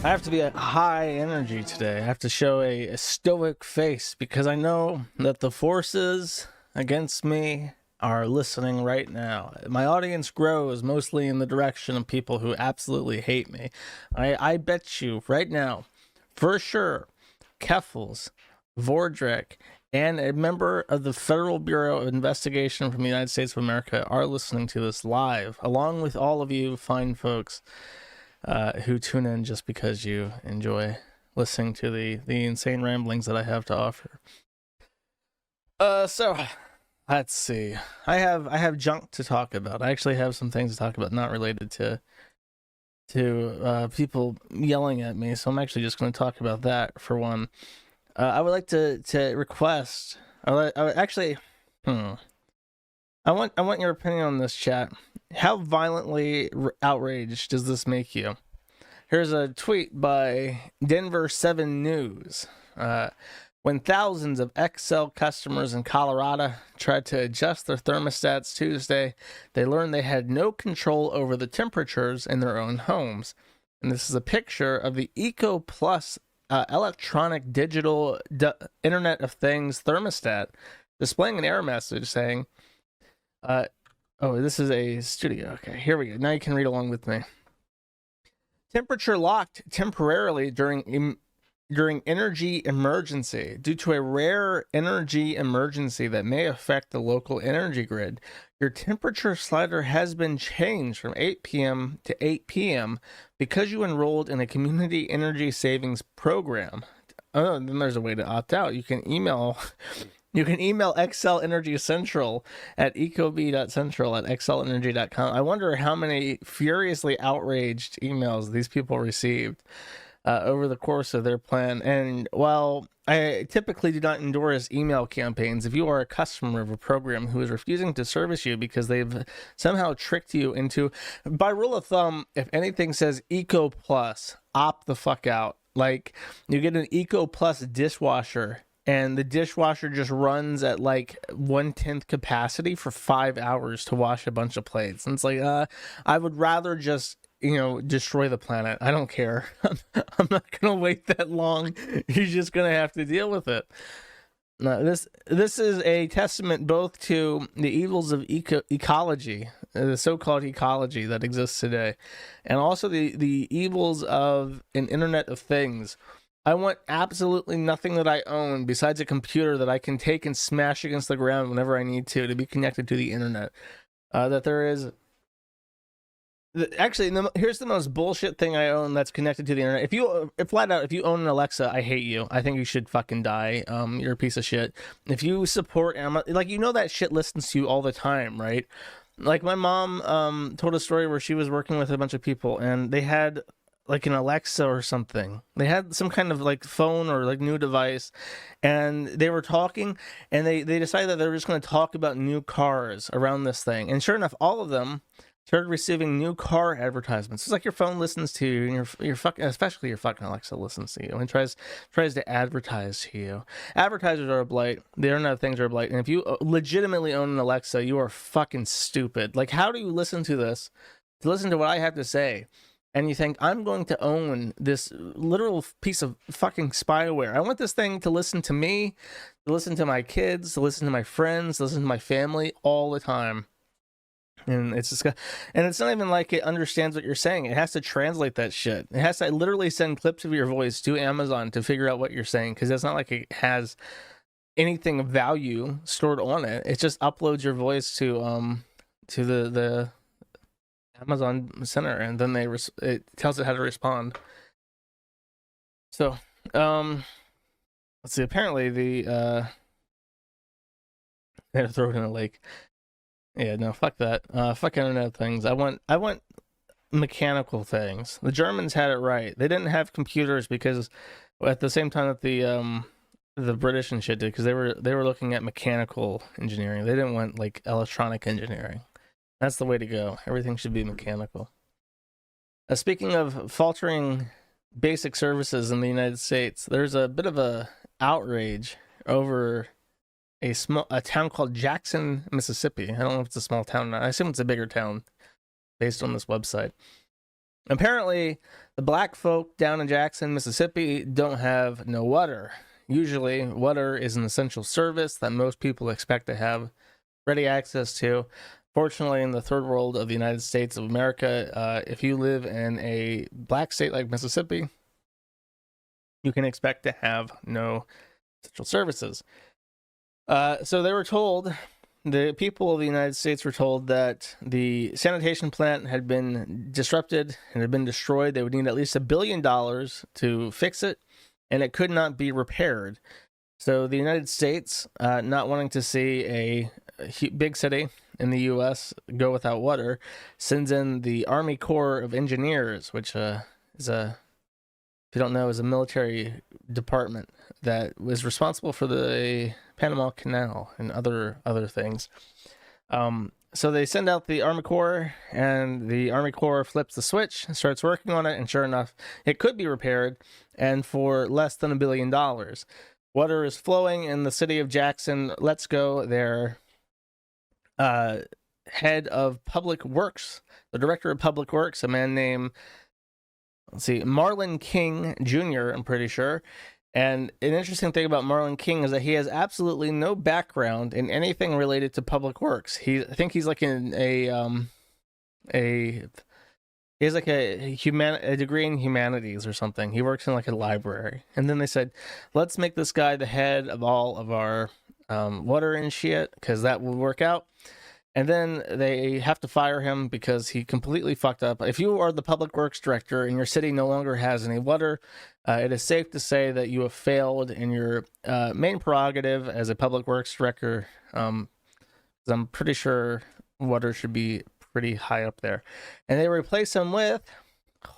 I have to be at high energy today. I have to show a stoic face because I know that the forces against me are listening right now. My audience grows mostly in the direction of people who absolutely hate me. I bet you right now, for sure, Keffels, Vordrek, and a member of the Federal Bureau of Investigation from the United States of America are listening to this live, along with all of you fine folks who tune in just because you enjoy listening to the insane ramblings that I have to offer. So let's see. I have junk to talk about. I actually have some things to talk about not related to people yelling at me. So I'm actually just going to talk about that for one. I would like to request. I want your opinion on this, chat. How violently outraged does this make you? Here's a tweet by Denver 7 News. When thousands of XL customers in Colorado tried to adjust their thermostats Tuesday, they learned they had no control over the temperatures in their own homes. And this is a picture of the Eco Plus electronic digital Internet of Things thermostat displaying an error message saying, oh, this is a studio. Okay, here we go. Now you can read along with me. Temperature locked temporarily during energy emergency. Due to a rare energy emergency that may affect the local energy grid, your temperature slider has been changed from 8 p.m. to 8 p.m. because you enrolled in a community energy savings program. Oh, and then there's a way to opt out. You can email XL Energy Central at ecob.central@xlenergy.com. I wonder how many furiously outraged emails these people received over the course of their plan. And while I typically do not endorse email campaigns, if you are a customer of a program who is refusing to service you because they've somehow tricked you into, by rule of thumb, if anything says Eco Plus, opt the fuck out. Like, you get an Eco Plus dishwasher, and the dishwasher just runs at like 1/10 capacity for 5 hours to wash a bunch of plates. And it's like, I would rather just, destroy the planet. I don't care. I'm not going to wait that long. You're just going to have to deal with it. Now, this is a testament both to the evils of ecology, the so-called ecology that exists today, and also the evils of an Internet of Things. I want absolutely nothing that I own besides a computer that I can take and smash against the ground whenever I need to be connected to the internet. That there is... Actually, here's the most bullshit thing I own that's connected to the internet. If you own an Alexa, I hate you. I think you should fucking die. You're a piece of shit. If you support Amazon, like, that shit listens to you all the time, right? Like, my mom told a story where she was working with a bunch of people, and they had like an Alexa or something. They had some kind of like phone or like new device, and they were talking, and they decided that they were just going to talk about new cars around this thing. And sure enough, all of them started receiving new car advertisements. It's like your phone listens to you, and your fucking, especially your fucking Alexa listens to you and tries to advertise to you. Advertisers are a blight. The Internet of Things are a blight. And if you legitimately own an Alexa, you are fucking stupid. Like, how do you listen to this? To listen to what I have to say, and you think, I'm going to own this literal piece of fucking spyware. I want this thing to listen to me, to listen to my kids, to listen to my friends, to listen to my family all the time. And it's just, and it's not even like it understands what you're saying. It has to translate that shit. It has to literally send clips of your voice to Amazon to figure out what you're saying, because it's not like it has anything of value stored on it. It just uploads your voice to the Amazon Center, and then it tells it how to respond. So, let's see. Apparently, they had to throw it in a lake. Yeah, no, fuck that. Fuck Internet Things. I want mechanical things. The Germans had it right. They didn't have computers because at the same time that the British and shit did, because they were looking at mechanical engineering. They didn't want like electronic engineering. That's the way to go. Everything should be mechanical. Speaking of faltering basic services in the United States, there's a bit of a outrage over a town called Jackson, Mississippi. I don't know if it's a small town or not. I assume it's a bigger town based on this website. Apparently, The black folk down in Jackson, Mississippi don't have no water. Usually, water is an essential service that most people expect to have ready access to. Fortunately, in the third world of the United States of America, if you live in a black state like Mississippi, you can expect to have no essential services. So they were told, the people of the United States were told that the sanitation plant had been disrupted and had been destroyed. They would need at least $1 billion to fix it, and it could not be repaired. So the United States, not wanting to see a big city in the U.S. go without water, sends in the Army Corps of Engineers, which is a, if you don't know, is a military department that was responsible for the Panama Canal and other things. So they send out the Army Corps, and the Army Corps flips the switch and starts working on it, and sure enough, it could be repaired, and for less than $1 billion. Water is flowing in the city of Jackson. Let's go there. Head of Public Works, the director of Public Works, a man named, Marlon King Jr., I'm pretty sure. And an interesting thing about Marlon King is that he has absolutely no background in anything related to public works. I think he's like he has like a degree in humanities or something. He works in like a library. And then they said, let's make this guy the head of all of our water and shit, because that will work out. And then they have to fire him because he completely fucked up. If you are the public works director and your city no longer has any water, it is safe to say that you have failed in your main prerogative as a public works director. I'm pretty sure water should be pretty high up there. And they replace him with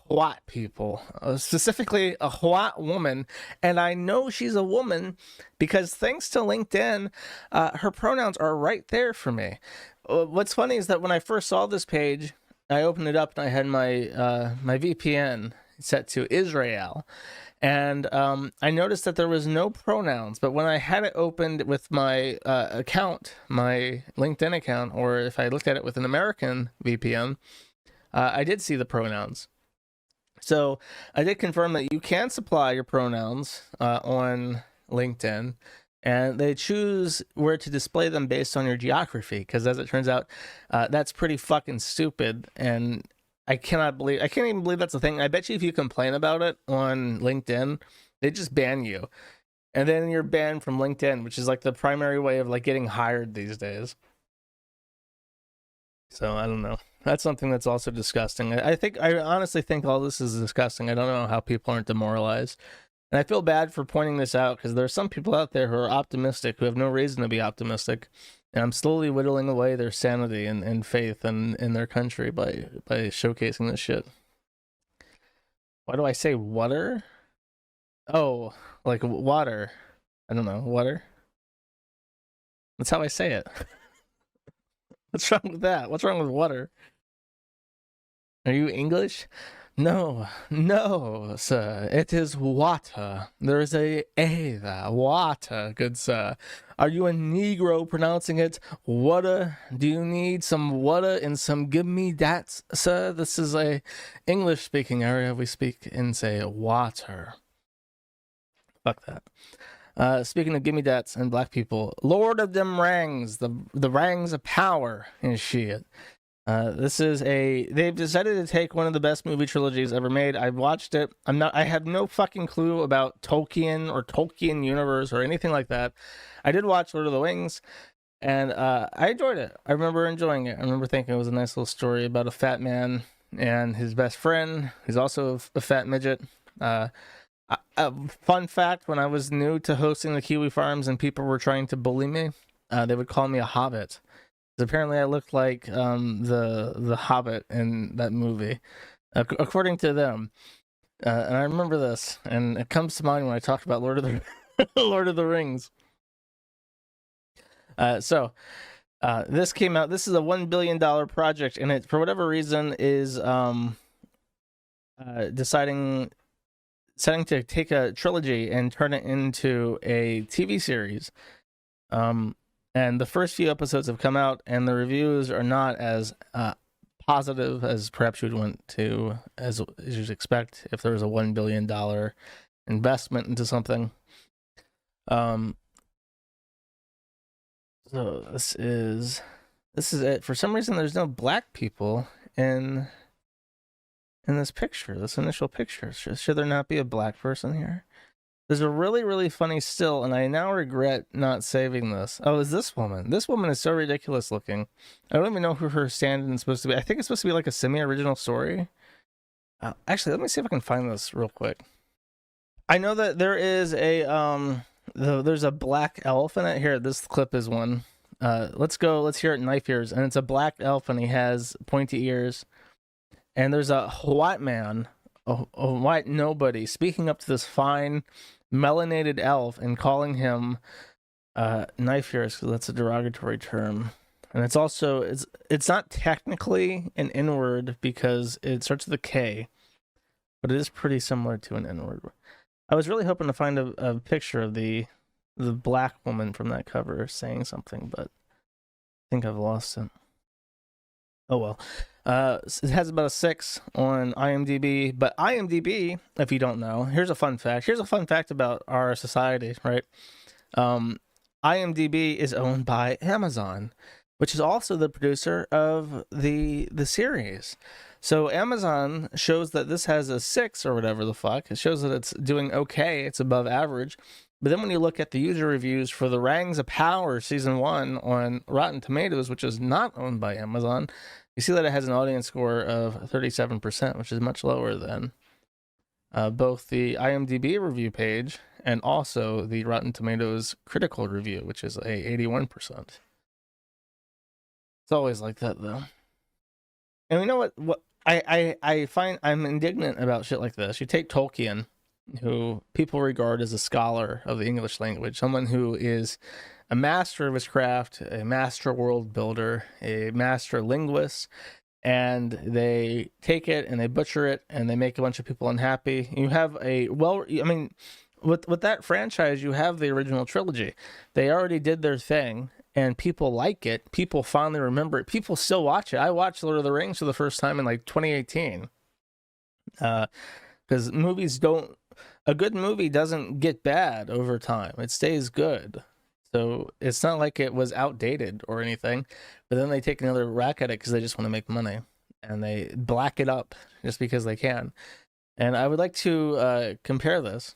white people, specifically a white woman. And I know she's a woman because thanks to LinkedIn, her pronouns are right there for me. What's funny is that when I first saw this page, I opened it up and I had my my VPN set to Israel, and I noticed that there was no pronouns. But when I had it opened with my account, my LinkedIn account, or if I looked at it with an American VPN, I did see the pronouns. So I did confirm that you can supply your pronouns on LinkedIn, and they choose where to display them based on your geography, because as it turns out, that's pretty fucking stupid, and I can't even believe that's a thing. I bet you if you complain about it on LinkedIn, they just ban you. And then you're banned from LinkedIn, which is like the primary way of like getting hired these days. So I don't know. That's something that's also disgusting. I honestly think all this is disgusting. I don't know how people aren't demoralized. And I feel bad for pointing this out because there are some people out there who are optimistic, who have no reason to be optimistic. And I'm slowly whittling away their sanity and faith in their country by showcasing this shit. Why do I say water? Oh, like water. I don't know. Water? That's how I say it. What's wrong with that? What's wrong with water? Are you English? No, sir. It is water. There is a there. Water, good sir. Are you a Negro pronouncing it water? Do you need some water and some give me that, sir? This is a English-speaking area. We speak and say water. Fuck that. Speaking of gimme dats and black people, Lord of them rangz, the rangz of power and shit. They've decided to take one of the best movie trilogies ever made. I watched it. I have no fucking clue about Tolkien or Tolkien universe or anything like that. I did watch Lord of the Rings, and I enjoyed it. I remember enjoying it. I remember thinking it was a nice little story about a fat man and his best friend, who's also a fat midget. Fun fact, when I was new to hosting the Kiwi Farms and people were trying to bully me, they would call me a hobbit. Apparently I looked like the Hobbit in that movie, according to them. And I remember this, and it comes to mind when I talked about Lord of the Lord of the Rings. This came out. This is a $1 billion project, and it, for whatever reason, is setting to take a trilogy and turn it into a TV series. And the first few episodes have come out, and the reviews are not as positive as perhaps you'd want to, as you'd expect if there was a $1 billion investment into something. So this is it. For some reason, there's no black people in this picture, this initial picture. Should there not be a black person here? There's a really, really funny still, and I now regret not saving this. Oh, is this woman? This woman is so ridiculous looking. I don't even know who her stand-in is supposed to be. I think it's supposed to be like a semi-original story. Actually, let me see if I can find this real quick. I know that there is a there's a black elf in it. Here, this clip is one. Let's hear it. Knife ears, and it's a black elf, and he has pointy ears. And there's a white man, a white nobody, speaking up to this fine, melanated elf and calling him knife ears, because that's a derogatory term. And it's also, it's not technically an N-word because it starts with a K, but it is pretty similar to an N-word. I was really hoping to find a picture of the black woman from that cover saying something, but I think I've lost it. Oh well. It has about a 6 on IMDb, but IMDb, if you don't know, here's a fun fact. Here's a fun fact about our society, right? IMDb is owned by Amazon, which is also the producer of the series. So Amazon shows that this has a 6 or whatever the fuck. It shows that it's doing okay. It's above average. But then when you look at the user reviews for the Rangz of Power Season 1 on Rotten Tomatoes, which is not owned by Amazon, you see that it has an audience score of 37%, which is much lower than both the IMDb review page and also the Rotten Tomatoes critical review, which is a 81%. It's always like that, though. And you know what I find I'm indignant about shit like this. You take Tolkien, who people regard as a scholar of the English language, someone who is a master of his craft, a master world builder, a master linguist, and they take it and they butcher it and they make a bunch of people unhappy. You have with that franchise, you have the original trilogy. They already did their thing and people like it. People finally remember it. People still watch it. I watched Lord of the Rings for the first time in like 2018. Because a good movie doesn't get bad over time. It stays good. So it's not like it was outdated or anything, but then they take another whack at it because they just want to make money and they black it up just because they can. And I would like to compare this.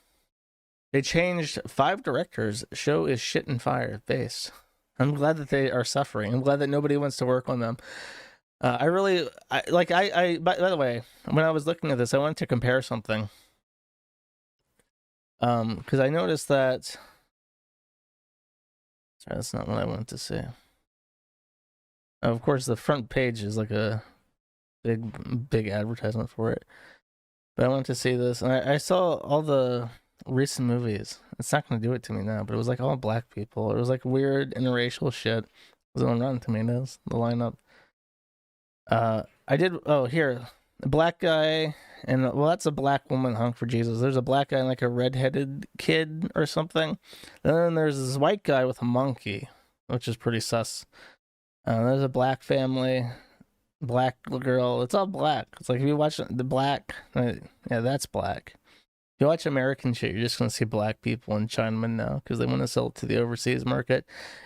They changed 5 directors. Show is shit and fire based. I'm glad that they are suffering. I'm glad that nobody wants to work on them. By the way, when I was looking at this, I wanted to compare something. Because I noticed that. Sorry, that's not what I wanted to say. Of course, the front page is like a big advertisement for it. But I wanted to see this, and I saw all the recent movies. It's not going to do it to me now, but it was like all black people. It was like weird interracial shit. It was on Rotten Tomatoes, the lineup. Here, a black guy, and well, that's a black woman hung for Jesus. There's a black guy and like a redheaded kid or something. And then there's this white guy with a monkey, which is pretty sus. There's a black family, black girl. It's all black. It's like if you watch the black, yeah, that's black. If you watch American shit, you're just gonna see black people and Chinamen now because they want to sell it to the overseas market,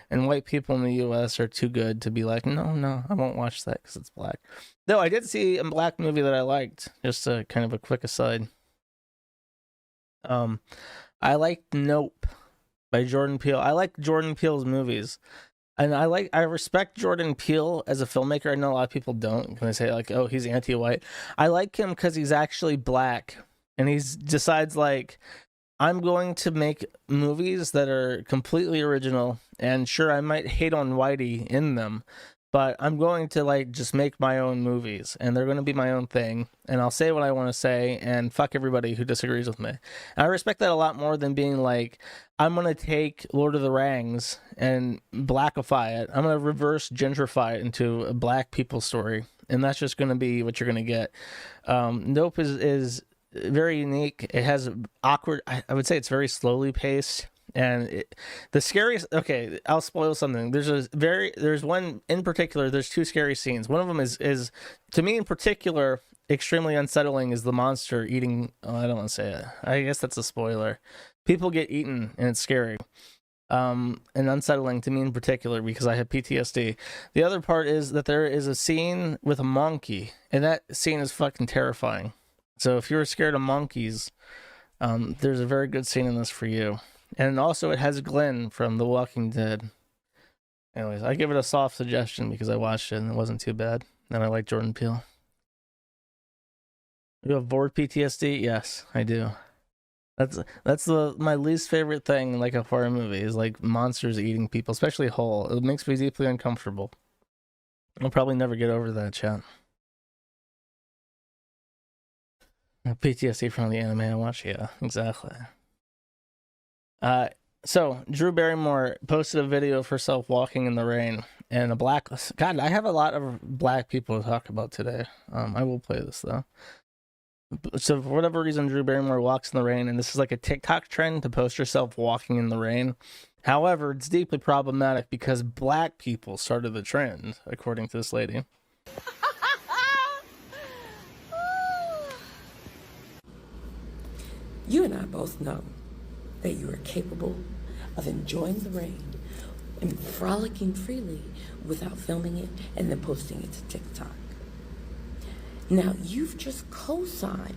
and white people in the U.S. are too good to be like, no, I won't watch that because it's black. Though I did see a black movie that I liked. Just a kind of a quick aside. I liked Nope by Jordan Peele. I like Jordan Peele's movies, and I respect Jordan Peele as a filmmaker. I know a lot of people don't. Can I say like, oh, he's anti-white? I like him because he's actually black. And he decides, like, I'm going to make movies that are completely original. And sure, I might hate on Whitey in them, but I'm going to, like, just make my own movies. And they're going to be my own thing. And I'll say what I want to say and fuck everybody who disagrees with me. And I respect that a lot more than being like, I'm going to take Lord of the Rangz and blackify it. I'm going to reverse gentrify it into a black people story. And that's just going to be what you're going to get. Nope is very unique. It has awkward, I would say it's very slowly paced. And the scariest, okay, I'll spoil something. There's one in particular, there's two scary scenes. One of them is to me in particular, extremely unsettling, is the monster eating, oh, I don't want to say it. I guess that's a spoiler. People get eaten and it's scary. And unsettling to me in particular because I have PTSD. The other part is that there is a scene with a monkey, and that scene is fucking terrifying. So if you're scared of monkeys, there's a very good scene in this for you. And also it has Glenn from The Walking Dead. Anyways, I give it a soft suggestion because I watched it and it wasn't too bad. And I like Jordan Peele. You have bored PTSD? Yes, I do. That's my least favorite thing in like a horror movie is like monsters eating people, especially whole. It makes me deeply uncomfortable. I'll probably never get over that, chat. PTSD from the anime I watch, yeah, exactly. So Drew Barrymore posted a video of herself walking in the rain, and God, I have a lot of black people to talk about today. I will play this though. So for whatever reason, Drew Barrymore walks in the rain, and this is like a TikTok trend to post yourself walking in the rain. However, it's deeply problematic because black people started the trend, according to this lady. You and I both know that you are capable of enjoying the rain and frolicking freely without filming it and then posting it to TikTok. Now, you've just co-signed,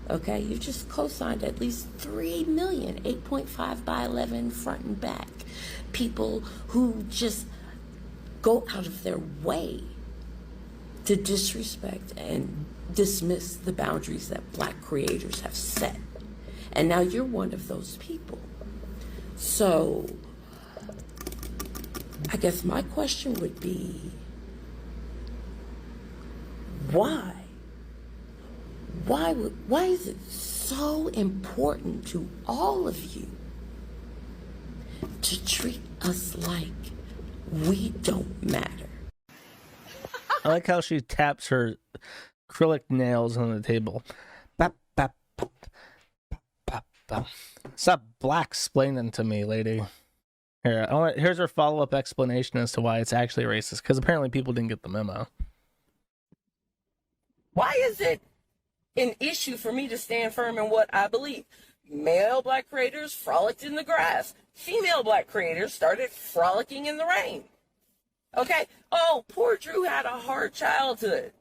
okay? You've just co-signed at least 3 million, 8.5 by 11 front and back, people who just go out of their way to disrespect and dismiss the boundaries that black creators have set. And now you're one of those people. So, I guess my question would be, why? Why is it so important to all of you to treat us like we don't matter? I like how she taps her acrylic nails on the table. Bap, bap, bap, bap, bap. Stop black-splaining to me, lady. Here's her follow-up explanation as to why it's actually racist, because apparently people didn't get the memo. Why is it an issue for me to stand firm in what I believe? Male black creators frolicked in the grass. Female black creators started frolicking in the rain. Okay? Oh, poor Drew had a hard childhood,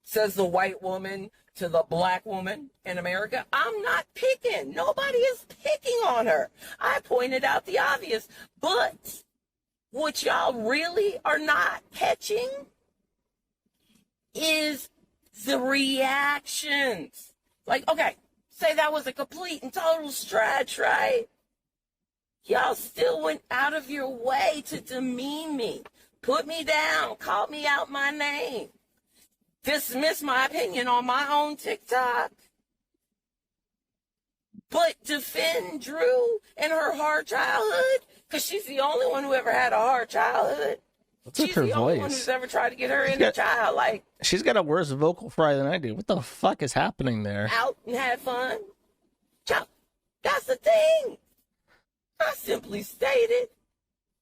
says the white woman to the black woman in America. I'm not picking. Nobody is picking on her. I pointed out the obvious. But what y'all really are not catching is the reactions. Like, okay, say that was a complete and total stretch, right? Y'all still went out of your way to demean me, put me down, call me out my name, dismiss my opinion on my own TikTok, but defend Drew and her hard childhood, because she's the only one who ever had a hard childhood. What's with her She's the only one voice? who's ever tried to get her inner child, like, She's got a worse vocal fry than I do. What the fuck is happening there? out and had fun. Child, that's the thing. I simply stated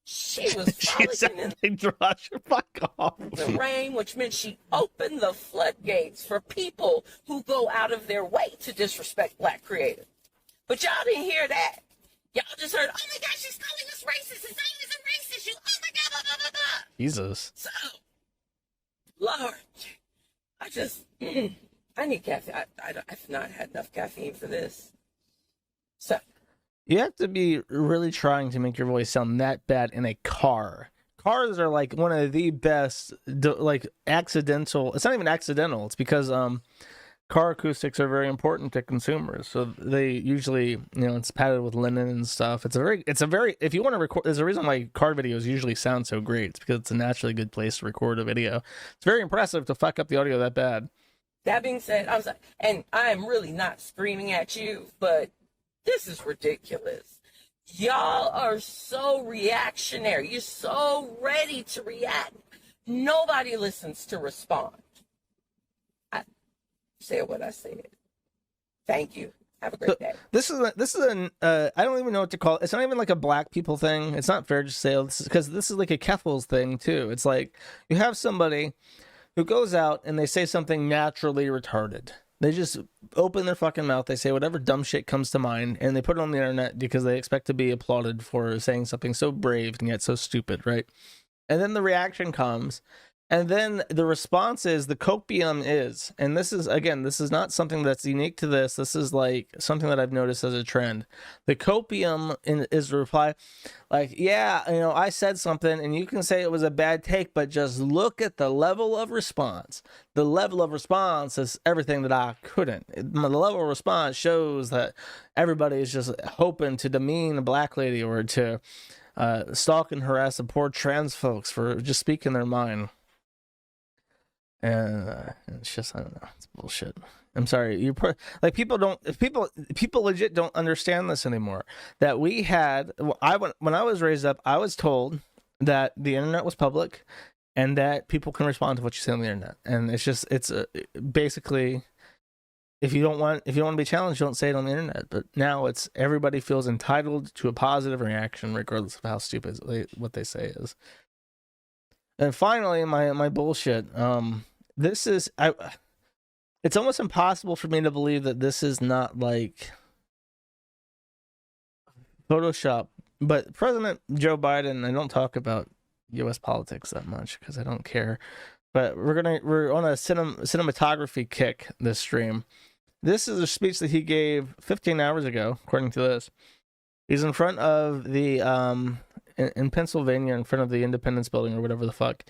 she was She frolicking in said, "Rush, fuck off." the rain, which meant she opened the floodgates for people who go out of their way to disrespect black creators. But y'all didn't hear that. Y'all just heard, oh my God, she's calling us racist. It's always a racist. You, oh my God, blah, blah, blah, blah. Jesus. So, Lord, I need caffeine. I've not had enough caffeine for this. So, You have to be really trying to make your voice sound that bad in a car. Cars are like one of the best, like accidental. It's not even accidental. It's because car acoustics are very important to consumers. So they usually, it's padded with linen and stuff. It's a very. If you want to record, there's a reason why car videos usually sound so great. It's because it's a naturally good place to record a video. It's very impressive to fuck up the audio that bad. that being said, I'm sorry, and I am really not screaming at you, but this is ridiculous. Y'all are so reactionary. You're so ready to react. Nobody listens to respond. I said what I said. Thank you. Have a So great day. this is an I don't even know what to call it. It's not even like a black people thing. It's not fair to say this because this is like a Keffels thing too. It's like you have somebody who goes out and they say something naturally retarded. They just open their fucking mouth. They say whatever dumb shit comes to mind, and they put it on the internet because they expect to be applauded for saying something so brave and yet so stupid, right? And then the reaction comes, and then the response is the copium is, and this is again, this is not something that's unique to this. This is like something that I've noticed as a trend. The copium is the reply, like, yeah, you know, I said something, and you can say it was a bad take, but just look at the level of response. The level of response is everything that I couldn't. The level of response shows that everybody is just hoping to demean a black lady or to stalk and harass the poor trans folks for just speaking their mind. And it's just, I don't know, it's bullshit. I'm sorry, like people legit don't understand this anymore. That we had, when I was raised up, I was told that the internet was public, and that people can respond to what you say on the internet. And it's just, basically, if you don't want to be challenged, don't say it on the internet. But now it's everybody feels entitled to a positive reaction, regardless of how stupid what they say is. And finally, my bullshit. This is it's almost impossible for me to believe that this is not like Photoshop. But President Joe Biden, I don't talk about U.S. politics that much because I don't care. But we're on a cinematography kick this stream. This is a speech that he gave 15 hours ago, according to this. He's in front of the in Pennsylvania, in front of the Independence Building or whatever the fuck.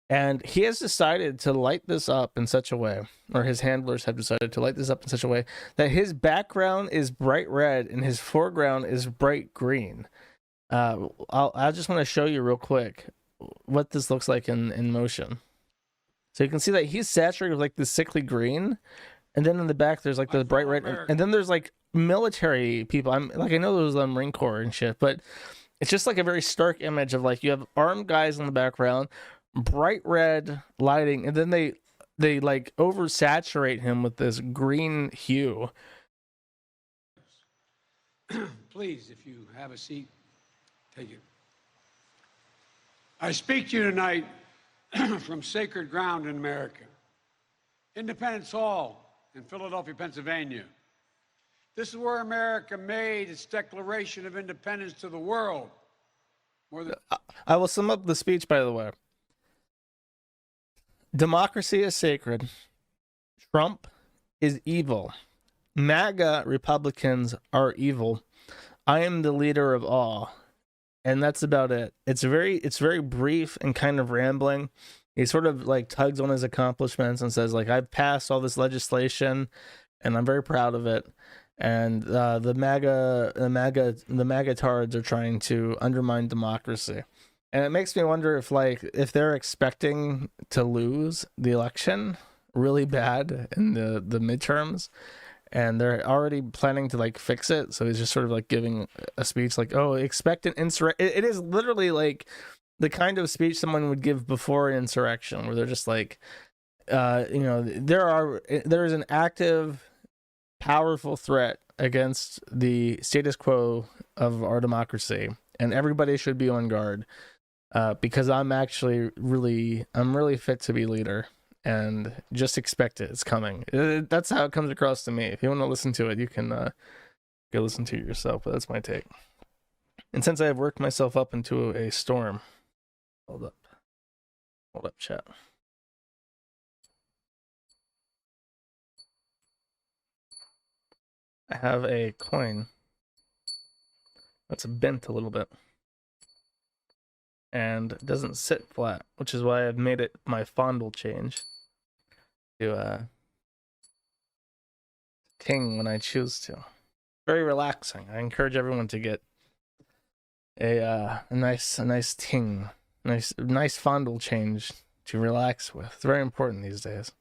And he has decided to light this up in such a way, or his handlers have decided to light this up in such a way that his background is bright red and his foreground is bright green. I just want to show you real quick what this looks like in motion. So you can see that he's saturated with like this sickly green, and then in the back there's like the bright red, and then there's like military people. I know there's the Marine Corps and shit, but it's just like a very stark image of like you have armed guys in the background, bright red lighting, and then they like oversaturate him with this green hue. Please, if you have a seat, take it. I speak to you tonight from sacred ground in America, Independence Hall in Philadelphia, Pennsylvania. This is where America made its Declaration of Independence to the world. I will sum up the speech, by the way. Democracy is sacred. Trump is evil. MAGA Republicans are evil. I am the leader of all. And that's about it. It's very brief and kind of rambling. He sort of like tugs on his accomplishments and says like, I've passed all this legislation and I'm very proud of it. And the MAGA tards are trying to undermine democracy. And it makes me wonder if they're expecting to lose the election really bad in the midterms, and they're already planning to like fix it. So he's just sort of like giving a speech like, oh, expect an insurrection. It is literally like the kind of speech someone would give before an insurrection, where they're just like, there is an active, powerful threat against the status quo of our democracy, and everybody should be on guard. Because I'm really fit to be leader, and just expect it. It's coming. That's how it comes across to me. If you want to listen to it, you can go listen to it yourself, but that's my take. And since I have worked myself up into a storm, hold up, chat. I have a coin that's bent a little bit and doesn't sit flat, which is why I've made it my fondle change to ting when I choose to. Very relaxing. I encourage everyone to get a nice ting, nice fondle change to relax with. It's very important these days.